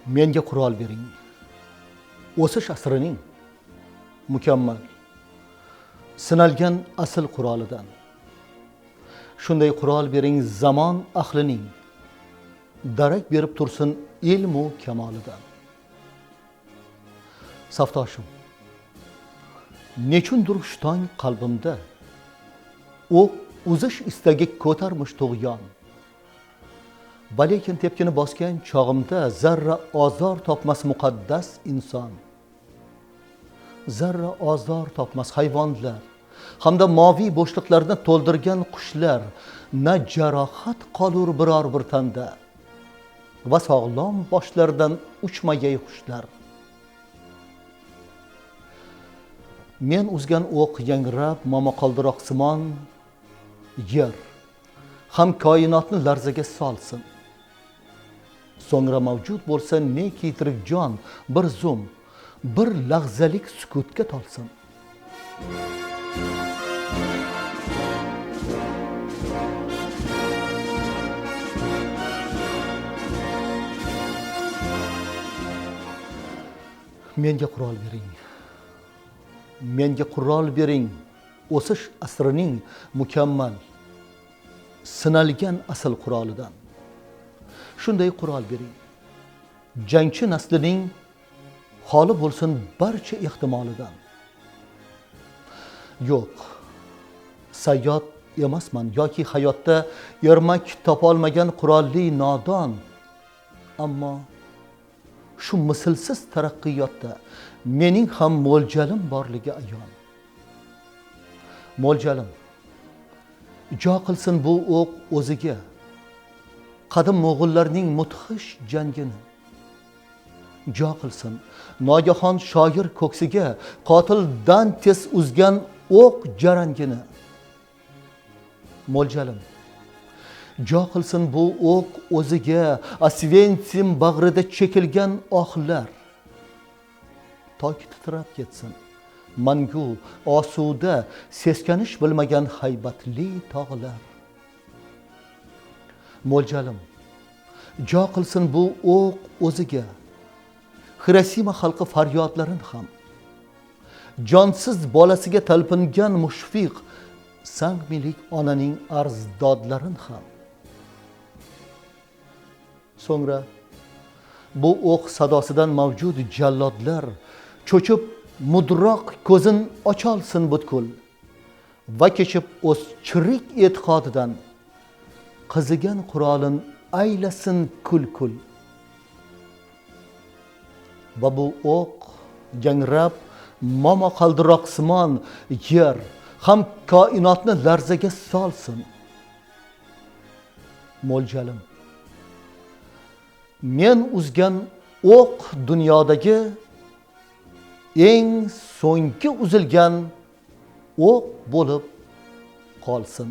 Menga qurol bering. O'sish asrining mukammal, sinalgan asl qurolidan. Shunday qurol bering zamon ahlining, darak berib tursin ilmu kamolidan. Safdoshim, nechundir shtong qalbimda o'q uzish istagi ko'tarmish tug'yon. Balekin tepkini bosgan chog'imda zarra ozor topmas muqaddas inson. Zarra ozor topmas hayvonlar hamda moviy bo'shliqlarni to'ldirgan qushlar na jarohat qolur biror bir tanda va sog'lom boshlardan uchmagay qushlar. Men uzgan o'q yangrab momaqaldiroqsimon yer ham koinotni larzaga solsin. So'ngra mavjud bo'lsa neki tirik jon bir zum, bir lahzalik sukutga tolsin. Menga qurol bering. Menga qurol bering. O'sish asrining mukammal, sinalgan asl qurolidan. Shunday qurol bering. Jangchi naslining holi bo'lsin barcha ehtimolidan. Yo'q, sayyod emasman yoki hayotda ermak topolmagan qurolli nodon. Ammo shu mislsiz taraqqiyotda mening ham mo'ljalim borligi ayon. Mo'ljalim jo qilsin bu o'q o'ziga qadim mo'g'ullarning mudhish jangini. Jo qilsin nogahon shoir ko'ksiga qotil Dantes uzgan o'q jarangini. Mo'ljalim jo qilsin bu o'q o'ziga Osvensim bag'rida chekilgan ohlar. Toki titrab ketsin mangu osuda seskanish bilmagan haybatli tog'lar. Mo'ljalim jo qilsin bu o'q o'ziga Hirosima xalqi faryodlarin ham, jonsiz bolasiga talpingan mushfiq sangmilik onaning arzdodlarin ham. So'ngra bu o'q sadosidan mavjud jallodlar cho'chib mudroq ko'zin ocholsin butkul va kechib o'z chirik e'tiqodidan qizigan qurolin aylasin kul-kul. Va bu o'q yangrab momaqaldiroqsimon yer ham koinotni larzaga solsin. Mo'ljalim men uzgan o'q dunyodagi eng so'nggi uzilgan o'q bo'lib qolsin.